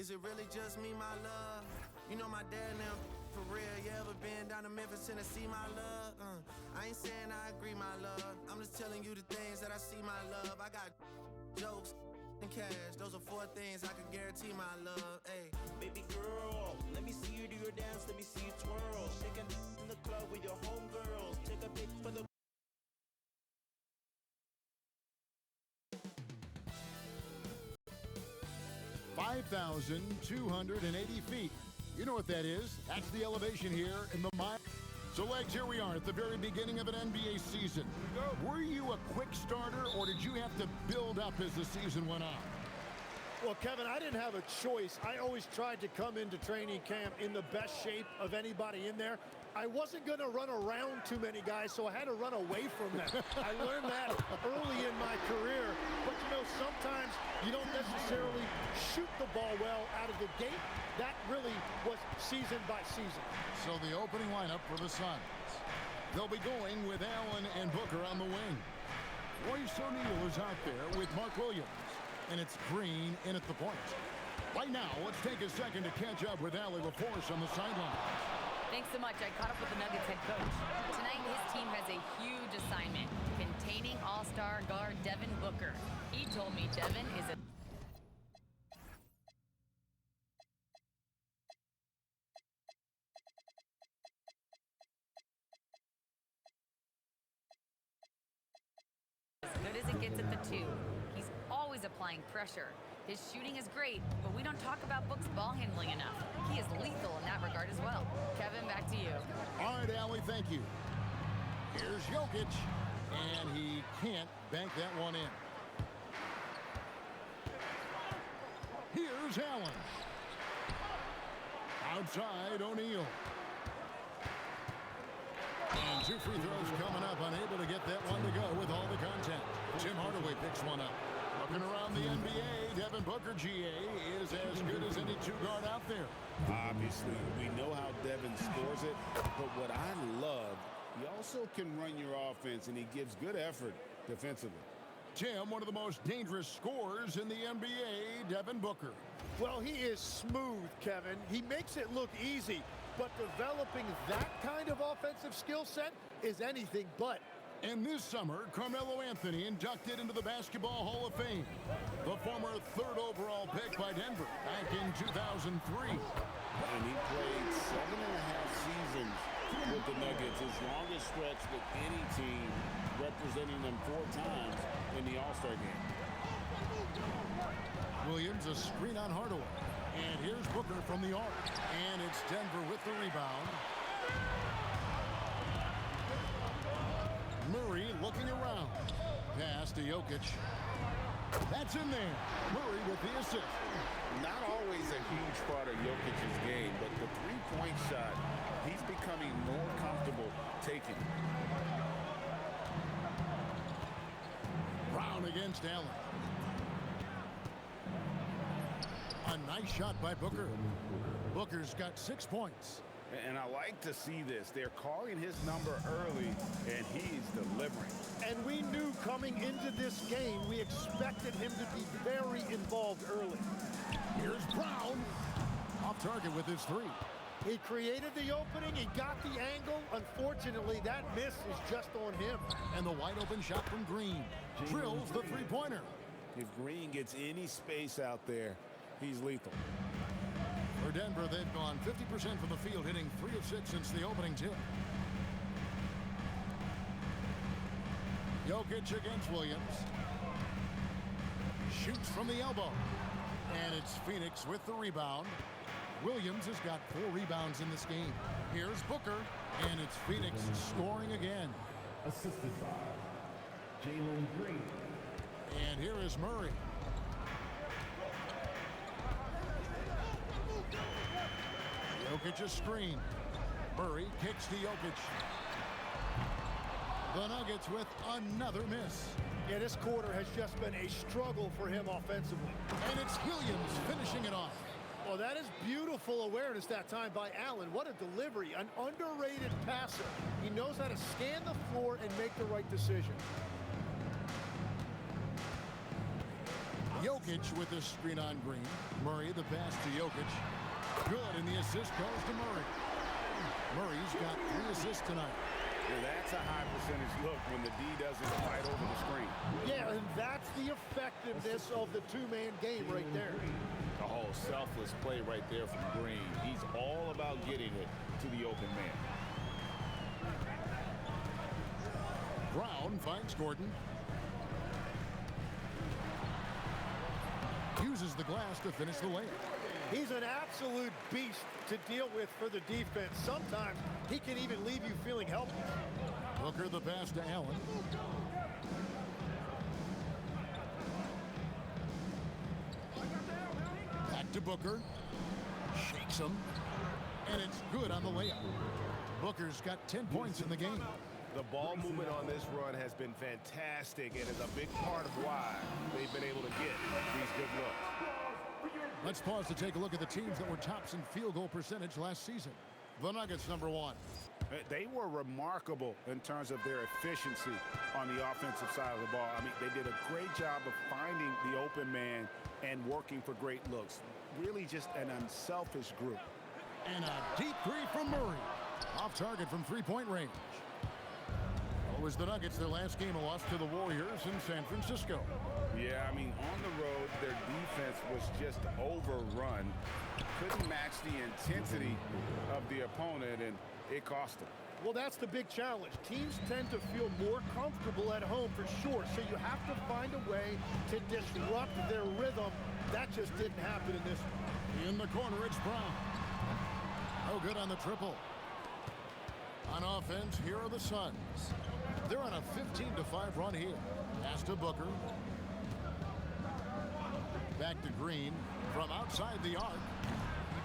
Is it really just me, my love? You know my dad now, for real. You ever been down to Memphis, Tennessee, my love? I ain't saying I agree, my love. I'm just telling you the things that I see, my love. I got jokes and cash. Those are 4 things I can guarantee, my love. Hey, baby girl, let me see you do your dance. Let me see you twirl. Shaking in the club with your homegirls. Take a pic for the 5,280 feet. You know what that is. That's the elevation here in the mile. So, Legs, here we are at the very beginning of an NBA season. Were you a quick starter, or did you have to build up as the season went on? Well, Kevin, I didn't have a choice. I always tried to come into training camp in the best shape of anybody in there. I wasn't going to run around too many guys, so I had to run away from them. I learned that early in my career. But, you know, sometimes you don't necessarily shoot the ball well out of the gate. That really was season by season. So the opening lineup for the Suns. They'll be going with Allen and Booker on the wing. Royce O'Neal is out there with Mark Williams. And it's Green in at the point. Right now, let's take a second to catch up with Allie LaForce on the sideline. Thanks so much. I caught up with the Nuggets head coach. Tonight, his team has a huge assignment, containing all-star guard Devin Booker. He told me Devin is a as good as it gets at the 2. He's always applying pressure. His shooting is great, but we don't talk about Book's ball handling enough. He is lethal in that regard as well. Kevin, back to you. All right, Allie, thank you. Here's Jokic, and he can't bank that one in. Here's Allen. Outside, O'Neal. And 2 free throws coming up, unable to get that one to go with all the contact. Tim Hardaway picks one up. Looking around the NBA, Devin Booker, GA, is as good as any 2-guard out there. Obviously, we know how Devin scores it, but what I love, he also can run your offense, and he gives good effort defensively. Tim, one of the most dangerous scorers in the NBA, Devin Booker. Well, he is smooth, Kevin. He makes it look easy, but developing that kind of offensive skill set is anything but. And this summer, Carmelo Anthony inducted into the Basketball Hall of Fame. The former 3rd overall pick by Denver back in 2003. And he played 7.5 seasons with the Nuggets, his longest stretch with any team, representing them 4 times in the All-Star game. Williams, a screen on Hardaway. And here's Booker from the arc. And it's Denver with the rebound. Murray looking around. Pass to Jokic. That's in there. Murray with the assist. Not always a huge part of Jokic's game, but the 3-point shot, he's becoming more comfortable taking. Brown against Allen. A nice shot by Booker. Booker's got 6 points. And I like to see this. They're calling his number early, and he's delivering. And we knew coming into this game, we expected him to be very involved early. Here's Brown. Off target with his 3. He created the opening. He got the angle. Unfortunately, that miss is just on him. And the wide open shot from Green. Drills the 3-pointer. If Green gets any space out there, he's lethal. For Denver, they've gone 50% from the field, hitting 3 of 6 since the opening tip. Jokic against Williams. Shoots from the elbow. And it's Phoenix with the rebound. Williams has got 4 rebounds in this game. Here's Booker, and it's Phoenix scoring again. Assisted by Jalen Green. And here is Murray. Jokic a screen. Murray kicks to Jokic. The Nuggets with another miss. Yeah, this quarter has just been a struggle for him offensively. And it's Williams finishing it off. Well, that is beautiful awareness that time by Allen. What a delivery. An underrated passer. He knows how to scan the floor and make the right decision. Jokic with the screen on Green. Murray the pass to Jokic. Good, and the assist goes to Murray. Murray's got 3 assists tonight. Yeah, that's a high percentage look when the D doesn't fight over the screen. Yeah, and that's the effectiveness of the two-man game right there. The whole selfless play right there from Green. He's all about getting it to the open man. Brown finds Gordon. Uses the glass to finish the layup. He's an absolute beast to deal with for the defense. Sometimes he can even leave you feeling helpless. Booker the pass to Allen. Back to Booker. Shakes him. And it's good on the layup. Booker's got 10 points in the game. The ball movement on this run has been fantastic and is a big part of why they've been able to get these good looks. Let's pause to take a look at the teams that were tops in field goal percentage last season. The Nuggets, number 1. They were remarkable in terms of their efficiency on the offensive side of the ball. I mean, they did a great job of finding the open man and working for great looks. Really just an unselfish group. And a deep 3 from Murray. Off target from 3-point range. It was the Nuggets, their last game, a loss to the Warriors in San Francisco. Yeah, I mean, on the road, their defense was just overrun. Couldn't match the intensity of the opponent, and it cost them. Well, that's the big challenge. Teams tend to feel more comfortable at home for sure, so you have to find a way to disrupt their rhythm. That just didn't happen in this one. In the corner, it's Brown. No good on the triple. On offense, here are the Suns. They're on a 15-5 run here. Pass to Booker. Back to Green from outside the arc.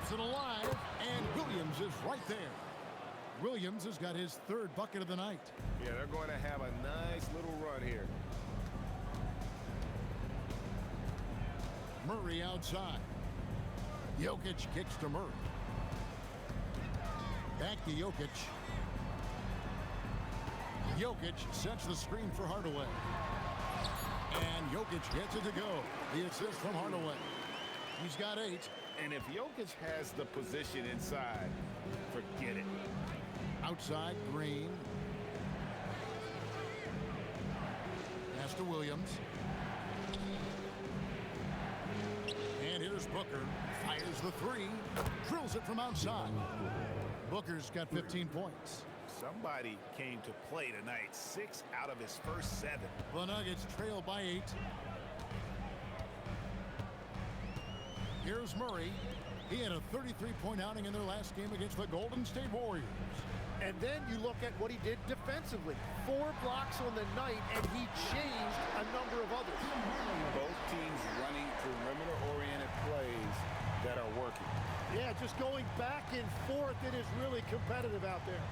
Keeps it alive, and Williams is right there. Williams has got his 3rd bucket of the night. Yeah, they're going to have a nice little run here. Murray outside. Jokic kicks to Murray. Back to Jokic. Jokic sets the screen for Hardaway. And Jokic gets it to go. The assist from Hardaway. He's got 8. And if Jokic has the position inside, forget it. Outside, Green. Pass to Williams. And here's Booker. Fires the 3. Drills it from outside. Booker's got 15 points. Somebody came to play tonight. 6 out of his first 7. The Nuggets trail by 8. Here's Murray. He had a 33-point outing in their last game against the Golden State Warriors. And then you look at what he did defensively. 4 blocks on the night, and he changed a number of others. Both teams running perimeter-oriented plays that are working. Yeah, just going back and forth, it is really competitive out there.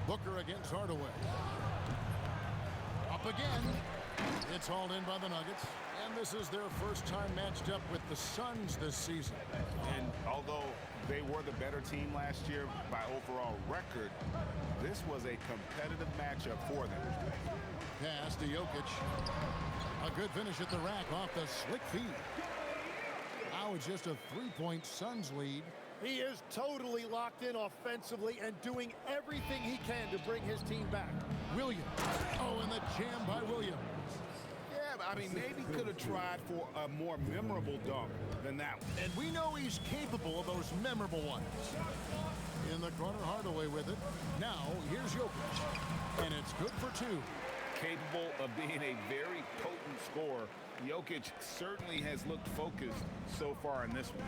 Booker against Hardaway. Up again. It's hauled in by the Nuggets. And this is their first time matched up with the Suns this season. And although they were the better team last year by overall record, this was a competitive matchup for them. Pass to Jokic. A good finish at the rack off the slick feed. Now it's just a 3-point Suns lead. He is totally locked in offensively and doing everything he can to bring his team back. Williams. Oh, and the jam by Williams. Yeah, but I mean, maybe could have tried for a more memorable dunk than that one. And we know he's capable of those memorable ones. In the corner, Hardaway with it. Now, here's Jokic. And it's good for 2. Capable of being a very potent scorer, Jokic certainly has looked focused so far in this one.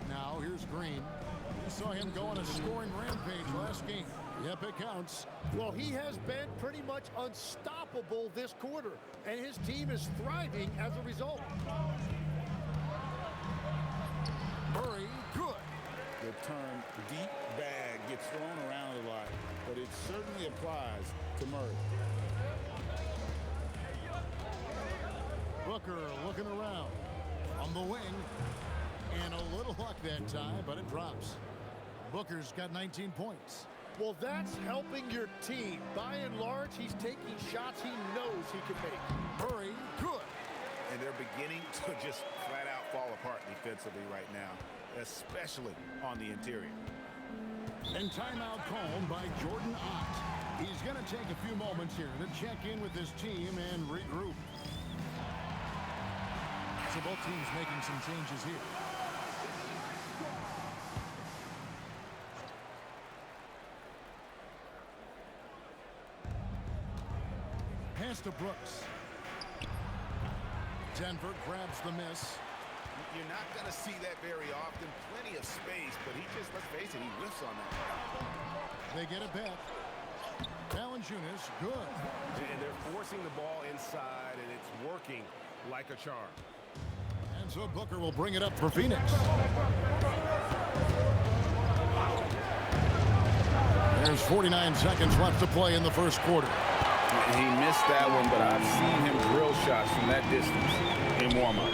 Now, here's Green. We saw him go on a scoring rampage last game. Yep, it counts. Well, he has been pretty much unstoppable this quarter, and his team is thriving as a result. Murray, good. The term deep bag gets thrown around a lot, but it certainly applies to Murray. Booker looking around on the wing. And a little luck that time, but it drops. Booker's got 19 points. Well, that's helping your team. By and large, he's taking shots he knows he can make. Murray, good. And they're beginning to just flat out fall apart defensively right now, especially on the interior. And timeout called by Jordan Ott. He's going to take a few moments here to check in with his team and regroup. So both teams making some changes here. Pass to Brooks. Denver grabs the miss. You're not going to see that very often. Plenty of space, but he just, let's face it, he whiffs on that. They get it back. Valanciunas, good. And they're forcing the ball inside, and it's working like a charm. And so Booker will bring it up for Phoenix. There's 49 seconds left to play in the first quarter. He missed that one, but I've seen him drill shots from that distance in warm-up.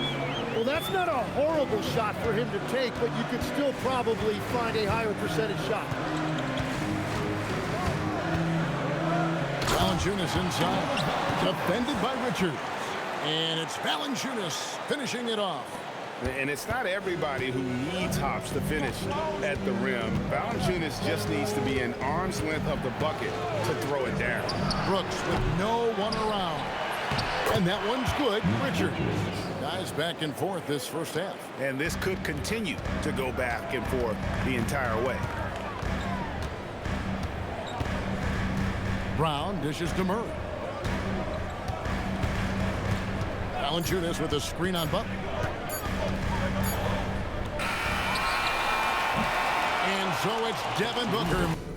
Well, that's not a horrible shot for him to take, but you could still probably find a higher percentage shot. Valanciunas inside. Defended by Richards. And it's Valanciunas finishing it off. And it's not everybody who needs hops to finish at the rim. Valanciunas just needs to be an arm's length of the bucket to throw it down. Brooks with no one around. And that one's good. Richards. Guys back and forth this first half. And this could continue to go back and forth the entire way. Brown dishes to Murray. Valanciunas with a screen on Butler. And so it's Devin Booker.